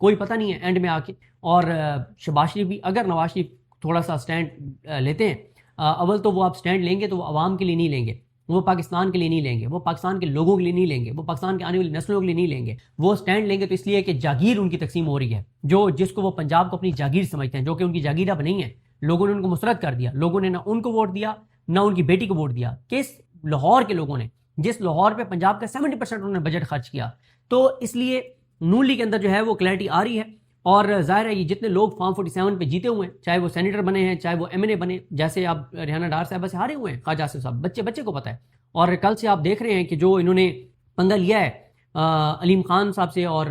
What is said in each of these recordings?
کوئی پتہ نہیں ہے اینڈ میں آ کے. اور شہباز شریف بھی اگر نواز شریف تھوڑا سا سٹینڈ لیتے ہیں، اول تو وہ آپ سٹینڈ لیں گے تو وہ عوام کے لیے نہیں لیں گے، وہ پاکستان کے لیے نہیں لیں گے، وہ پاکستان کے لوگوں کے لیے نہیں لیں گے، وہ پاکستان کے آنے والی نسلوں کے لیے نہیں لیں گے. وہ سٹینڈ لیں گے تو اس لیے کہ جاگیر ان کی تقسیم ہو رہی ہے، جس کو وہ پنجاب کو اپنی جاگیر سمجھتے ہیں، جو کہ ان کی جاگیر اب نہیں ہے. لوگوں نے ان کو مسرت کر دیا، لوگوں نے نہ ان کو ووٹ دیا نہ ان کی بیٹی کو ووٹ دیا. کس لاہور کے لوگوں نے، جس لاہور پہ پنجاب کا 70% انہوں نے بجٹ خرچ کیا. تو اس لیے نون لیگ کے اندر جو ہے وہ کلیئرٹی آ رہی ہے. اور ظاہر ہے یہ جتنے لوگ فارم 47 پہ جیتے ہوئے ہیں، چاہے وہ سینیٹر بنے ہیں چاہے وہ ایم این اے بنے، جیسے آپ ریحانہ ڈار صاحبہ سے ہارے ہوئے ہیں خواجہ آصف صاحب، بچے کو پتہ ہے. اور کل سے آپ دیکھ رہے ہیں کہ جو انہوں نے پنگا لیا ہے علیم خان صاحب سے اور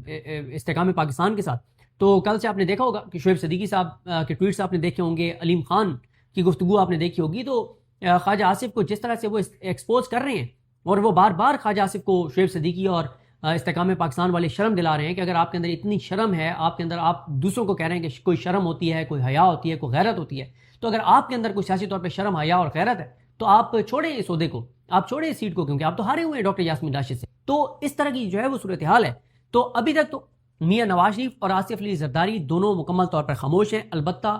استحکام پاکستان کے ساتھ، تو کل سے آپ نے دیکھا ہوگا کہ شعیب صدیقی صاحب کے ٹویٹس آپ نے دیکھے ہوں گے، علیم خان کی گفتگو آپ نے دیکھی ہوگی. تو خواجہ آصف کو جس طرح سے وہ ایکسپوز کر رہے ہیں اور وہ بار بار خواجہ آصف کو شعیب صدیقی اور استحکام پاکستان والے شرم دلا رہے ہیں کہ اگر آپ کے اندر اتنی شرم ہے، آپ کے اندر آپ دوسروں کو کہہ رہے ہیں کہ کوئی شرم ہوتی ہے، کوئی حیا ہوتی ہے، کوئی غیرت ہوتی ہے، تو اگر آپ کے اندر کوئی سیاسی طور پہ شرم، حیا اور غیرت ہے تو آپ چھوڑیں اس عہدے کو، آپ چھوڑیں اس سیٹ کو، کیونکہ آپ تو ہارے ہوئے ہیں ڈاکٹر یاسمین راشد سے. تو اس طرح کی جو ہے وہ صورتحال ہے. تو ابھی تک تو میاں نواز شریف اور آصف علی زرداری دونوں مکمل طور پر خاموش ہیں. البتہ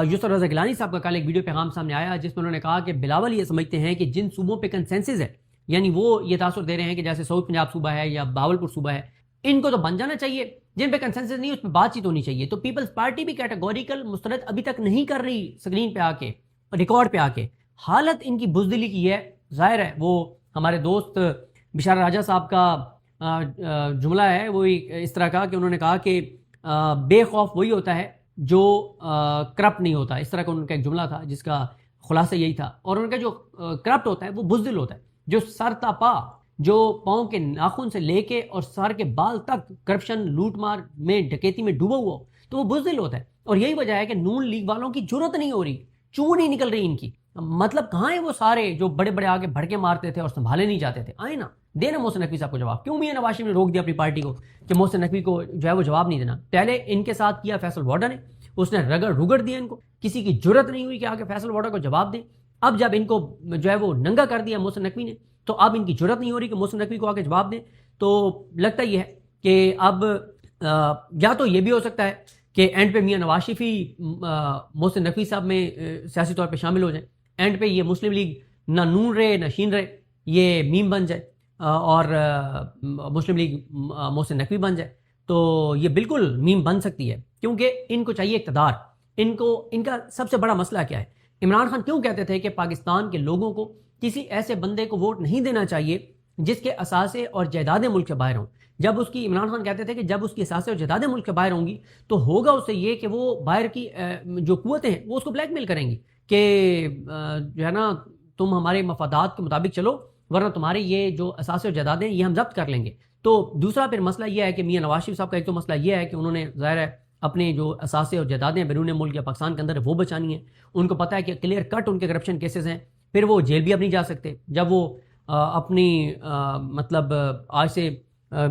یسر رضا گیلانی صاحب کا کل ایک ویڈیو پیغام سامنے آیا جس میں انہوں نے کہا کہ بلاول یہ سمجھتے ہیں کہ جن صوبوں پہ کنسنسس ہے، یعنی وہ یہ تاثر دے رہے ہیں کہ جیسے ساؤتھ پنجاب صوبہ ہے یا باولپور صوبہ ہے، ان کو تو بن جانا چاہیے. جن پہ کنسنسس نہیں اس پہ بات چیت ہونی چاہیے. تو پیپلز پارٹی بھی کیٹیگوریکل مسترد ابھی تک نہیں کر رہی اسکرین پہ آ کے، ریکارڈ پہ آ کے. حالت ان کی بزدلی کی ہے. ظاہر ہے وہ ہمارے دوست بشار راجہ صاحب کا جملہ ہے، وہ اس طرح کا کہ انہوں نے کہا کہ بے خوف وہی ہوتا ہے جو کرپٹ نہیں ہوتا. اس طرح کا ان کا ایک جملہ تھا جس کا خلاصہ یہی تھا. اور ان کا جو کرپٹ ہوتا ہے وہ بزدل ہوتا ہے، جو سر تا پا، جو پاؤں کے ناخن سے لے کے اور سر کے بال تک کرپشن، لوٹ مار میں، ڈکیتی میں ڈوبا ہوا ہو تو وہ بزدل ہوتا ہے. اور یہی وجہ ہے کہ نون لیگ والوں کی جرت نہیں ہو رہی، چون نہیں نکل رہی ان کی. مطلب کہاں ہیں وہ سارے جو بڑے بڑے آگے بھڑکے مارتے تھے اور سنبھالے نہیں جاتے تھے؟ آئے نا، دینا محسن نقوی صاحب کو جواب. کیوں میاں نواز شریف نے روک دیا اپنی پارٹی کو کہ محسن نقوی کو جو ہے وہ جواب نہیں دینا؟ پہلے ان کے ساتھ کیا فیصل وارڈا نے، اس نے رگڑ دیا ان کو، کسی کی جرت نہیں ہوئی کہ آگے فیصل وارڈا کو جواب دیں. اب جب ان کو جو ہے وہ ننگا کر دیا محسن نقوی نے، تو اب ان کی جرت نہیں ہو رہی کہ محسن نقوی کو آگے جواب دیں. تو لگتا یہ ہے کہ اب یا تو یہ بھی ہو سکتا ہے کہ اینڈ پہ میاں نواز شریف ہی محسن نقوی صاحب میں سیاسی طور پہ شامل ہو جائیں. اینڈ پہ یہ مسلم لیگ نہ نون رہے نہ شین رہے، یہ میم بن جائے اور مسلم لیگ محسن نقوی بن جائے. تو یہ بالکل میم بن سکتی ہے، کیونکہ ان کو چاہیے اقتدار. ان کا سب سے بڑا مسئلہ کیا ہے؟ عمران خان کیوں کہتے تھے کہ پاکستان کے لوگوں کو کسی ایسے بندے کو ووٹ نہیں دینا چاہیے جس کے اثاثے اور جائیدادیں ملک سے باہر ہوں؟ جب اس کی عمران خان کہتے تھے کہ جب اس کی اثاثے اور جائیدادیں ملک سے باہر ہوں گی تو ہوگا اسے یہ کہ وہ باہر کی جو قوتیں ہیں وہ اس کو بلیک میل کریں گی کہ جو ہے نا تم ہمارے مفادات کے مطابق چلو، ورنہ تمہارے یہ جو اثاثے اور جائیدادیں یہ ہم ضبط کر لیں گے. تو دوسرا پھر مسئلہ یہ ہے کہ میاں نواز شریف صاحب کا ایک تو مسئلہ یہ ہے کہ انہوں نے ظاہر ہے اپنے جو اثاثے اور جائیدادیں بیرون ملک یا پاکستان کے اندر وہ بچانی ہیں. ان کو پتہ ہے کہ کلیئر کٹ ان کے کرپشن کیسز ہیں. پھر وہ جیل بھی اب نہیں جا سکتے. جب وہ اپنی مطلب آج سے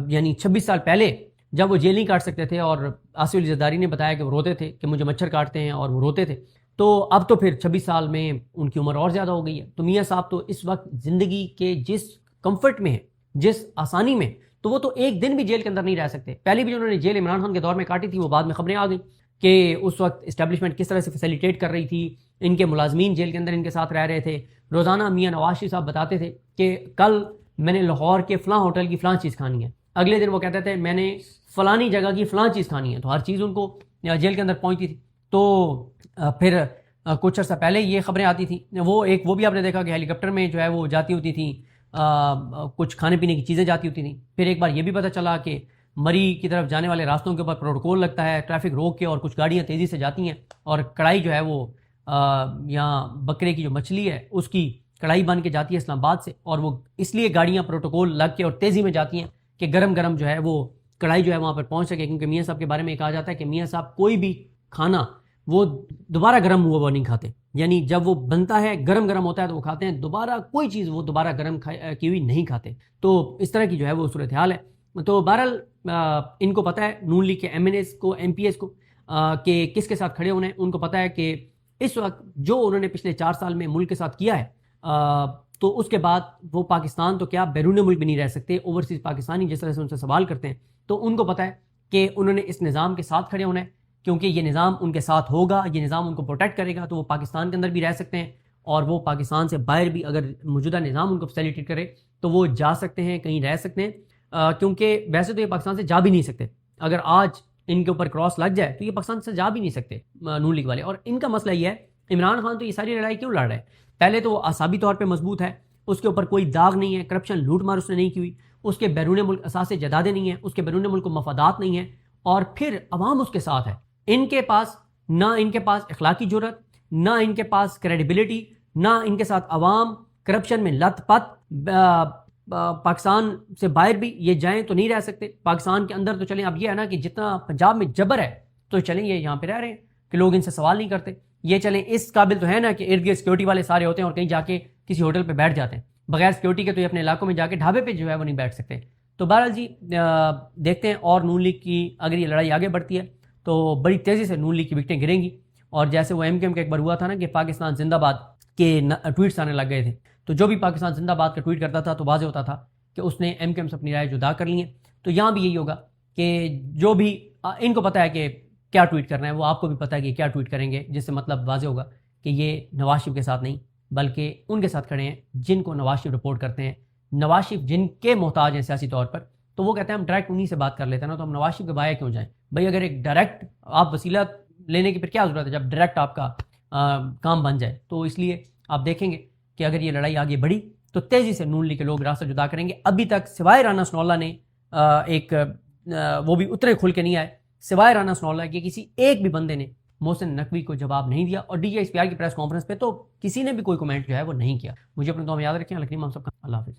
یعنی 26 سال پہلے جب وہ جیل نہیں کاٹ سکتے تھے اور آصف علی زرداری نے بتایا کہ وہ روتے تھے کہ مجھے مچھر کاٹتے ہیں اور وہ روتے تھے، تو اب تو پھر 26 سال میں ان کی عمر اور زیادہ ہو گئی ہے. تو میاں صاحب تو اس وقت زندگی کے جس کمفرٹ میں ہیں، جس آسانی میں، تو وہ تو ایک دن بھی جیل کے اندر نہیں رہ سکتے. پہلے بھی انہوں نے جیل عمران خان کے دور میں کاٹی تھی، وہ بعد میں خبریں آ گئیں کہ اس وقت اسٹیبلشمنٹ کس طرح سے فیسیلیٹیٹ کر رہی تھی، ان کے ملازمین جیل کے اندر ان کے ساتھ رہ رہے تھے. روزانہ میاں نواز شریف صاحب بتاتے تھے کہ کل میں نے لاہور کے فلاں ہوٹل کی فلاں چیز کھانی ہے، اگلے دن وہ کہتے تھے میں نے فلانی جگہ کی فلاں چیز کھانی ہے. تو ہر چیز ان کو جیل کے اندر پہنچتی تھی. تو پھر کچھ عرصہ پہلے یہ خبریں آتی تھیں، وہ بھی آپ نے دیکھا کہ ہیلی کاپٹر میں جو ہے وہ جاتی ہوتی تھیں، کچھ کھانے پینے کی چیزیں جاتی ہوتی تھیں. پھر ایک بار یہ بھی پتہ چلا کہ مری کی طرف جانے والے راستوں کے اوپر پروٹوکول لگتا ہے، ٹریفک روک کے، اور کچھ گاڑیاں تیزی سے جاتی ہیں اور کڑائی جو ہے وہ یہاں بکرے کی جو مچھلی ہے اس کی کڑائی بن کے جاتی ہے اسلام آباد سے. اور وہ اس لیے گاڑیاں پروٹوکول لگ کے اور تیزی میں جاتی ہیں کہ گرم گرم جو ہے وہ کڑائی جو ہے وہاں پر پہنچ سکے. کیونکہ میاں صاحب کے بارے میں کہا جاتا ہے کہ میاں صاحب کوئی بھی کھانا وہ دوبارہ گرم ہوا وہ نہیں کھاتے، یعنی جب وہ بنتا ہے گرم گرم ہوتا ہے تو وہ کھاتے ہیں، دوبارہ کوئی چیز وہ دوبارہ گرم کی ہوئی نہیں کھاتے. تو اس طرح کی جو ہے وہ صورتحال ہے. تو بہرحال ان کو پتہ ہے نون لیگ کے ایم این ایز کو، ایم پی ایس کو کہ کس کے ساتھ کھڑے ہونے ہیں. ان کو پتہ ہے کہ اس وقت جو انہوں نے پچھلے 4 سال میں ملک کے ساتھ کیا ہے، تو اس کے بعد وہ پاکستان تو کیا بیرون ملک بھی نہیں رہ سکتے. اوورسیز پاکستانی جس طرح سے ان سے سوال کرتے ہیں تو ان کو پتہ ہے کہ انہوں نے اس نظام کے ساتھ کھڑے ہونا ہے، کیونکہ یہ نظام ان کے ساتھ ہوگا، یہ نظام ان کو پروٹیکٹ کرے گا، تو وہ پاکستان کے اندر بھی رہ سکتے ہیں، اور وہ پاکستان سے باہر بھی اگر موجودہ نظام ان کو فیسیلیٹیٹ کرے تو وہ جا سکتے ہیں، کہیں رہ سکتے ہیں، کیونکہ ویسے تو یہ پاکستان سے جا بھی نہیں سکتے۔ اگر آج ان کے اوپر کراس لگ جائے تو یہ پاکستان سے جا بھی نہیں سکتے نون لیگ والے۔ اور ان کا مسئلہ یہ ہے، عمران خان تو یہ ساری لڑائی کیوں لڑ رہا ہے؟ پہلے تو وہ اعصابی طور پہ مضبوط ہے، اس کے اوپر کوئی داغ نہیں ہے، کرپشن لوٹ مار اس نے نہیں کی ہوئی، اس کے بیرون ملک اثاثے جدادیں نہیں ہیں، اس کے بیرون ملک مفادات نہیں ہیں، اور پھر عوام اس کے ساتھ ہے۔ ان کے پاس اخلاقی جرت، نہ ان کے پاس کریڈیبلٹی، نہ ان کے ساتھ عوام، کرپشن میں لت پت، پاکستان سے باہر بھی یہ جائیں تو نہیں رہ سکتے، پاکستان کے اندر تو چلیں۔ اب یہ ہے نا کہ جتنا پنجاب میں جبر ہے تو چلیں یہ یہاں پہ رہ رہے ہیں کہ لوگ ان سے سوال نہیں کرتے، یہ چلیں اس قابل تو ہے نا کہ ارد گرد سیکورٹی والے سارے ہوتے ہیں اور کہیں جا کے کسی ہوٹل پہ بیٹھ جاتے ہیں، بغیر سیکورٹی کے تو یہ اپنے علاقوں میں جا کے ڈھابے پہ جو ہے وہ نہیں بیٹھ سکتے۔ تو بہرحال جی دیکھتے ہیں، اور نون لیگ کی اگر یہ لڑائی آگے بڑھتی ہے تو بڑی تیزی سے نون لیگ کی وکٹیں گریں گی، اور جیسے وہ ایم کیو ایم کا ایک بار ہوا تھا نا کہ پاکستان زندہ باد کے ٹویٹس آنے لگ گئے تھے، تو جو بھی پاکستان زندہ باد کا ٹویٹ کرتا تھا تو واضح ہوتا تھا کہ اس نے ایم کیو ایم سے اپنی رائے جدا کر لی ہے۔ تو یہاں بھی یہی ہوگا کہ جو بھی ان کو پتہ ہے کہ کیا ٹویٹ کرنا ہے، وہ آپ کو بھی پتہ ہے کہ کیا ٹویٹ کریں گے، جس سے مطلب واضح ہوگا کہ یہ نواز شریف کے ساتھ نہیں بلکہ ان کے ساتھ کھڑے ہیں جن کو نواز شریف رپورٹ کرتے ہیں، نواز شریف جن کے محتاج ہیں سیاسی طور پر۔ تو وہ کہتے ہیں ہم ڈائریکٹ انہی سے بات کر لیتے ہیں نا، تو ہم نواز شریف کے بائے کیوں جائیں بھائی؟ اگر ایک ڈائریکٹ آپ وسیلہ لینے کی پھر کیا ضرورت ہے جب ڈائریکٹ آپ کا کام بن جائے؟ تو اس لیے آپ دیکھیں گے کہ اگر یہ لڑائی آگے بڑھی تو تیزی سے نون لیگ کے لوگ راستہ جدا کریں گے۔ ابھی تک سوائے رانا ثناء اللہ نے وہ بھی اتنے کھل کے نہیں آئے، سوائے رانا ثناء اللہ کے کسی ایک بھی بندے نے محسن نقوی کو جواب نہیں دیا، اور D G S P R کی پریس کانفرنس پہ تو کسی نے بھی کوئی کمنٹ جو ہے وہ نہیں کیا۔ مجھے اپنے دعا میں یاد رکھیں۔ الکریم ہم سب کا اللہ حافظ۔